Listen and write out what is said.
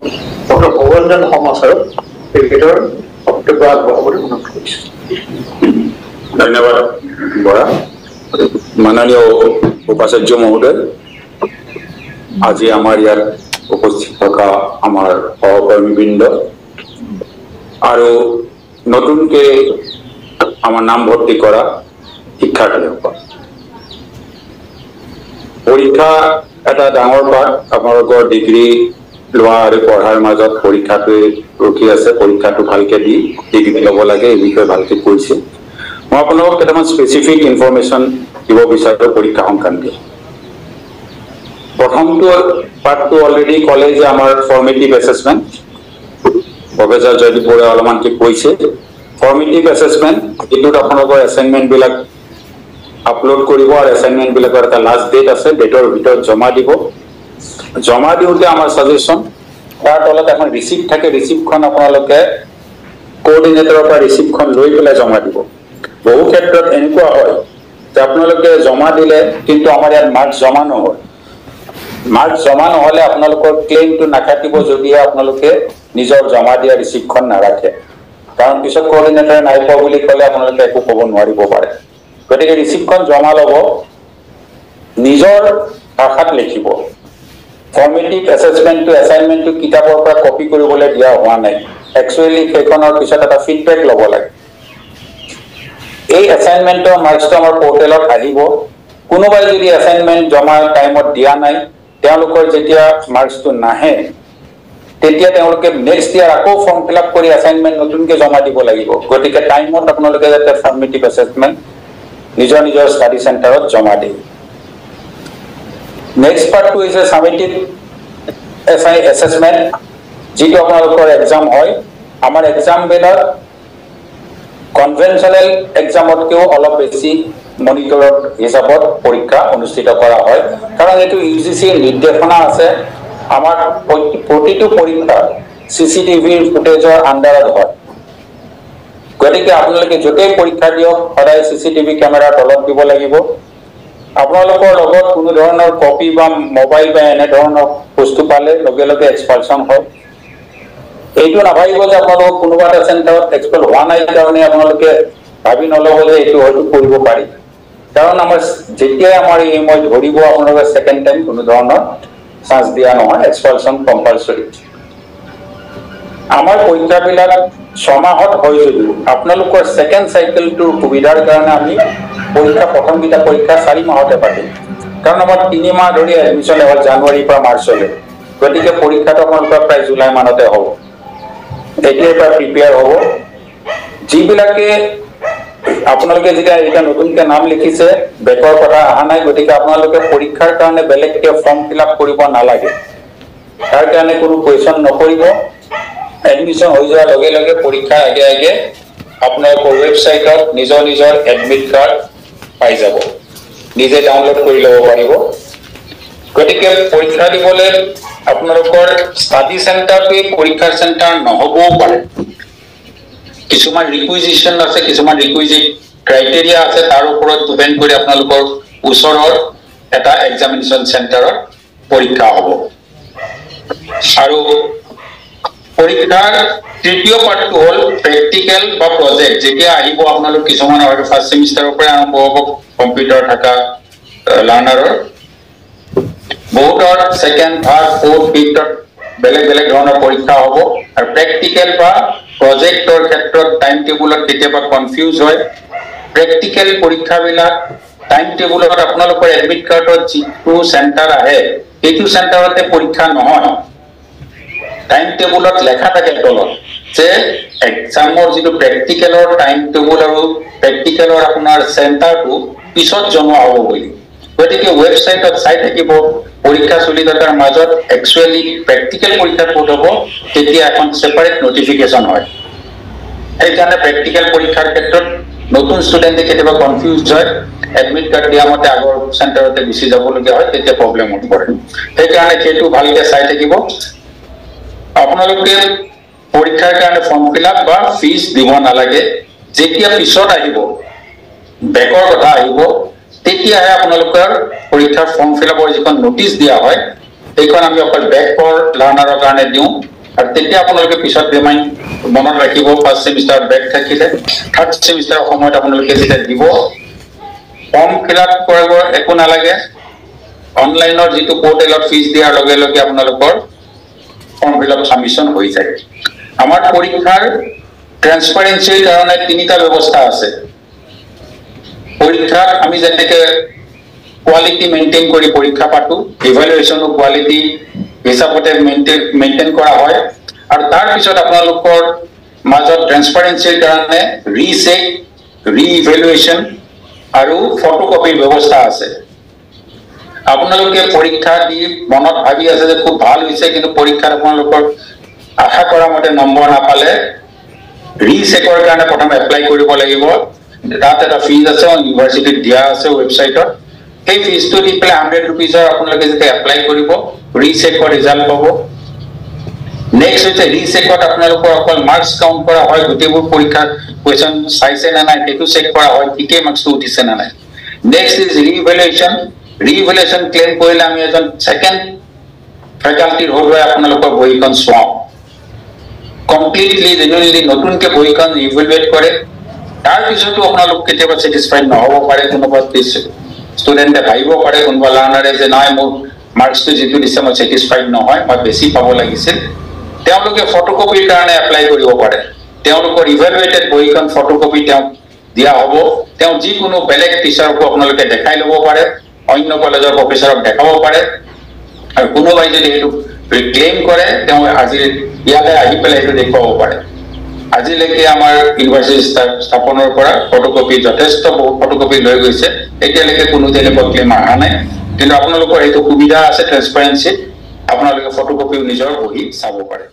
Doctor ভগৱন্তন সমাচাৰক তেখেতৰ বক্তব্য আগবঢ়াবলৈ অনুৰোধ কৰিছোঁ। ধন্যবাদ বৰা। মাননীয় উপাচাৰ্য মহোদয়, আজি আমাৰ ইয়াত উপস্থিত থকা আমাৰ সহকৰ্মীবৃন্দ আৰু নতুনকৈ আমাৰ নামভৰ্তি কৰা শিক্ষাৰ্থীসকল, পৰীক্ষা এটা ডাঙৰ পাঠ। আপোনালোকৰ ডিগ্ৰী লোৱা আৰু পঢ়াৰ মাজত পৰীক্ষাটোৱে ৰখি আছে। পৰীক্ষাটো ভালকে দি ডিগ্ৰী ল'ব লাগে, এই বিষয়ে ভালকে কৈছে। মই আপোনালোকক কেইটামান স্পেচিফিক ইনফৰমেশ্যন দিব বিচাৰোঁ পৰীক্ষা সংক্ৰান্তীয়। প্ৰথমটো পাৰ্টটো অলৰেডি ক'লে যে আমাৰ ফৰ্মেটিভ এছেছমেণ্ট, প্ৰফেচাৰ জয়দীপ বৰাই অলপমানকৈ কৈছে। ফৰ্মেটিভ এছেছমেণ্ট, এইটোত আপোনালোকৰ এছাইনমেণ্টবিলাক আপলোড কৰিব আৰু এছাইনমেণ্টবিলাকৰ এটা লাষ্ট ডেট আছে, ডেটৰ ভিতৰত জমা দিব। জমা দিওঁতে আমাৰ ছাজেশ্যন, তাৰ তলত এখন ৰিচিপ্ট থাকে, ৰিচিপ্টখন আপোনালোকে কোঅৰ্ডিনেটৰৰ পৰা ৰিচিপ্টখন লৈ পেলাই জমা দিব। বহু ক্ষেত্ৰত এনেকুৱা হয় যে আপোনালোকে জমা দিলে কিন্তু আমাৰ ইয়াত মাৰ্কছ জমা নহয়। মাৰ্কছ জমা নহ'লে আপোনালোকৰ ক্লেইমটো নাকাটিব যদিহে আপোনালোকে নিজৰ জমা দিয়া ৰিচিপ্টখন নাৰাখে। কাৰণ পিছত কোঅৰ্ডিনেটৰে নাই পোৱা বুলি ক'লে আপোনালোকে একো ক'ব নোৱাৰিব পাৰে। গতিকে ৰিচিপ্টখন জমা ল'ব, নিজৰ ভাষাত লিখিব। ফৰ্মেটিভ এছেছমেণ্টটো, এছাইনমেণ্টটো কিতাপৰ পৰা কপি কৰিবলৈ দিয়া হোৱা নাই। একচুৱেলি সেইখনৰ পিছত এটা ফিডবেক ল'ব লাগে। এই এছাইনমেণ্টৰ মাৰ্কছটো আমাৰ পৰ্টেলত আহিব। কোনোবাই যদি এছাইনমেণ্ট জমা টাইমত দিয়া নাই, তেওঁলোকৰ যেতিয়া মাৰ্কছটো নাহে, তেতিয়া তেওঁলোকে নেক্সট ইয়াৰ আকৌ ফৰ্ম ফিল আপ কৰি এছাইনমেণ্ট নতুনকৈ জমা দিব লাগিব। গতিকে টাইমত আপোনালোকে যাতে ফৰ্মেটিভ এছেছমেণ্ট নিজৰ নিজৰ ষ্টাডি চেণ্টাৰত জমা দিয়ে। নেক্সট পাৰ্টটো হৈছে সামেটিভ এছেছমেণ্ট, যিটো আপোনালোকৰ এক্সাম হয়। আমাৰ এক্সামবিলাক কনভেনশ্যনেল এক্সামতকৈও অলপ বেছি মনিটৰত হিচাপত পৰীক্ষা অনুষ্ঠিত কৰা হয়। কাৰণ এইটো UGCৰ নিৰ্দেশনা আছে, আমাৰ প্ৰতিটো পৰীক্ষা CCTVৰ ফুটেজৰ আণ্ডাৰত হয়। গতিকে আপোনালোকে য'তেই পৰীক্ষা দিয়ক, সদায় CCTV কেমেৰাৰ তলত দিব লাগিব। আপোনালোকৰ লগত কোনো ধৰণৰ কপি বা মোবাইল বা এনেধৰণৰ বস্তু পালে লগে লগে এক্সপালশ্যন হয়। এইটো নাভাবিব যে আপোনালোকক কোনোবা এটা চেণ্টাৰত এক্সপেল হোৱা নাই কাৰণে আপোনালোকে ভাবি নল'ব যে এইটো হয়তো কৰিব পাৰি। কাৰণ আমাৰ যেতিয়াই আমাৰ এই মই ধৰিব আপোনালোকে ছেকেণ্ড টাইম কোনো ধৰণৰ চান্স দিয়া নহয়, এক্সপালশ্যন কম্পালচৰি। আমাৰ পৰীক্ষাবিলাক 6 মাহত হয় যদিও আপোনালোকৰ ছেকেণ্ড চাইকেলটোৰ সুবিধাৰ কাৰণে আমি পৰীক্ষা, প্ৰথমকেইটা পৰীক্ষা 4 মাহতে পাতিম। কাৰণ আমাৰ 3 মাহ ধৰি এডমিশ্যন হ'ল, জানুৱাৰীৰ পৰা মাৰ্চলৈ। গতিকে পৰীক্ষাটো আপোনালোকৰ প্ৰায় জুলাই মানতে হ'ব। এতিয়াৰ পৰা প্ৰিপেয়াৰ হ'ব। যিবিলাকে আপোনালোকে যেতিয়া এতিয়া নতুনকৈ নাম লিখিছে, বেকৰ কথা অহা নাই, গতিকে আপোনালোকে পৰীক্ষাৰ কাৰণে বেলেগকৈ ফৰ্ম ফিল আপ কৰিব নালাগে। তাৰ কাৰণে কোনো কুৱেশ্যন নকৰিব। এডমিশ্যন হৈ যোৱাৰ লগে লগে পৰীক্ষাৰ আগে আগে আপোনালোকৰ ৱেবছাইটত নিজৰ নিজৰ এডমিট কাৰ্ড পাই যাব, নিজে ডাউনলোড কৰি ল'ব পাৰিব। গতিকে পৰীক্ষা দিবলৈ আপোনালোকৰ ষ্টাডি চেণ্টাৰটোৱে পৰীক্ষাৰ চেণ্টাৰ নহ'বও পাৰে। কিছুমান ৰিকুইজিশ্যন আছে, কিছুমান ৰিকুইজিট ক্ৰাইটেৰিয়া আছে, তাৰ ওপৰত ডিপেণ্ড কৰি আপোনালোকৰ ওচৰৰ এটা এক্সামিনেশ্যন চেণ্টাৰত পৰীক্ষা হ'ব। আৰু পৰীক্ষাৰ তৃতীয় পাৰ্টটো হ'ল প্ৰেক্টিকেল বা প্ৰজেক্ট। যেতিয়া আহিব আপোনালোক কিছুমানৰ হয়তো ফাৰ্ষ্ট ছেমিষ্টাৰৰ পৰাই আৰম্ভ হ'ব কম্পিউটাৰ থকা লাৰ্ণাৰৰ, বহুতৰ ছেকেণ্ড, থাৰ্ড, ফ'ৰ্থ, ফিফ্থত বেলেগ বেলেগ ধৰণৰ পৰীক্ষা হ'ব। আৰু প্ৰেক্টিকেল বা প্ৰজেক্টৰ ক্ষেত্ৰত টাইম টেবুলত কেতিয়াবা কনফিউজ হয়। প্ৰেক্টিকেল পৰীক্ষাবিলাক টাইম টেবুলত আপোনালোকৰ এডমিট কাৰ্ডত যিটো চেণ্টাৰ আহে, সেইটো চেণ্টাৰতে পৰীক্ষা নহয়। টাইম টেবুলত লেখা থাকে তলত যে এক্সামৰ যিটো প্ৰেক্টিকেলৰ টাইম টেবুল আৰু প্ৰেক্টিকেলৰ আপোনাৰ চেণ্টাৰটো পিছত জনোৱা হ'ব বুলি। গতিকে ৱেবছাইটত চাই থাকিব পৰীক্ষা চলি থকাৰ মাজত একচুৱেলি প্ৰেক্টিকেল পৰীক্ষা ক'ত হ'ব, তেতিয়া এখন ছেপাৰেট নটিফিকেশ্যন হয়। সেইকাৰণে প্ৰেক্টিকেল পৰীক্ষাৰ ক্ষেত্ৰত নতুন ষ্টুডেণ্টে কেতিয়াবা কনফিউজ হয়, এডমিট কাৰ্ড দিয়া মতে আগৰ চেণ্টাৰতে গুচি যাবলগীয়া হয়, তেতিয়া প্ৰব্লেমত পৰে। সেইকাৰণে সেইটো ভালকৈ চাই থাকিব। আপোনালোকে পৰীক্ষাৰ কাৰণে ফৰ্ম ফিল আপ বা ফিজ দিব নালাগে। যেতিয়া পিছত আহিব, বেকৰ কথা আহিব, তেতিয়াহে আপোনালোকৰ পৰীক্ষাৰ ফৰ্ম ফিল আপৰ যিখন নটিচ দিয়া হয়, সেইখন আমি অকল বেক ফৰ লাৰ্ণাৰৰ কাৰণে দিওঁ আৰু তেতিয়া আপোনালোকে পিছত ৰিমাইণ্ড মনত ৰাখিব ফাৰ্ষ্ট ছেমিষ্টাৰত বেক থাকিলে থাৰ্ড ছেমিষ্টাৰৰ সময়ত আপোনালোকে যেতিয়া দিব ফৰ্ম ফিল আপ কৰিব একো নালাগে অনলাইনৰ যিটো পোৰ্টেলত ফিজ দিয়াৰ লগে লগে আপোনালোকৰ ফৰ্ম ফিল আপ সাবমিশন হৈ যায় আমাৰ পৰীক্ষাৰ ট্ৰান্সপাৰেন্সিৰ কাৰণে তিনিটা ব্যৱস্থা আছে পৰীক্ষা আমি যেনেকৈ কোৱালিটি মেইনটেইন কৰি পৰীক্ষা পাতো ইভালুৱেচন কোৱালিটি হিচাপতে মেইনটেইন কৰা হয় আৰু তাৰ পিছত আপোনালোকৰ মাজত ট্ৰান্সপাৰেন্সিৰ কাৰণে ৰিচেক ৰিইভালুৱেচন আৰু ফটোকপিৰ ব্যৱস্থা আছে আপোনালোকে পৰীক্ষা দি মনত ভাবি আছে যে খুব ভাল হৈছে কিন্তু পৰীক্ষাত আপোনালোকৰ আশা কৰা মতে নম্বৰ নাপালে ৰিচেকৰ কাৰণে প্ৰথম এপ্লাই কৰিব লাগিব তাত এটা ফিজ আছে ইউনিভাৰ্চিটিত দিয়া আছে ৱেবছাইটত সেই ফিজটো দি পেলাই 100 रुपीसৰ আপোনালোকে যেতিয়া এপ্লাই কৰিব ৰিচেকৰ ৰিজাল্ট পাব নেক্সট হৈছে ৰিচেকত আপোনালোকৰ অকল মাৰ্কছ কাউন্ট কৰা হয় গোটেইবোৰ পৰীক্ষা কোৱেশ্চন চাইছে না নাই সেইটো চেক কৰা হয় ঠিকে মাৰ্কছটো উঠিছে না নাই নেক্সট ইজ ৰিইভালুৱেচন ক্লেম কৰিলে আমি এজন সেকেন্ড ফেকাল্টিৰ হৈ আপোনালোকৰ বহিখন চোৱাও কমপ্লিটলি জেনুইনলি নতুনকে বহিখন ইভালুৱেট কৰে তাৰ পিছতো আপোনালোক কেতিয়াবা স্যাটিসফাইড নহব পাৰে কোনোবা ষ্টুডেণ্টে ভাবিব পাৰে কোনোবা লাৰ্ণাৰে যে নাই মোৰ মাৰ্কছটো যিটো দিছে মই স্যাটিসফাইড নহয় মই বেছি পাব লাগিছিল তেওঁলোকে ফটোকপিৰ কাৰণে এপ্লাই কৰিব পাৰে তেওঁলোকৰ ইভালুৱেটেড বহিখন ফটোকপি তেওঁ দিয়া হ'ব তেওঁ যিকোনো বেলেগ টিচাৰক আপোনালোকে দেখাই ল'ব পাৰে অন্য কলেজৰ প্ৰফেসৰক দেখাব পাৰে আৰু কোনোবাই যদি এইটো ক্লেইম কৰে তেওঁ আজি ইয়াতে আহি পেলাই এইটো দেখুৱাব পাৰে আজিলৈকে আমাৰ ইউনিভাৰ্চিটি স্থাপনৰ পৰা ফটোকপি যথেষ্ট বহু ফটোকপি লৈ গৈছে এতিয়ালৈকে কোনো তেনেকুৱা ক্লেইম অহা নাই কিন্তু আপোনালোকৰ এইটো সুবিধা আছে ট্ৰান্সপাৰেন্সি আপোনালোকে ফটোকপিও নিজৰ বহি চাব পাৰে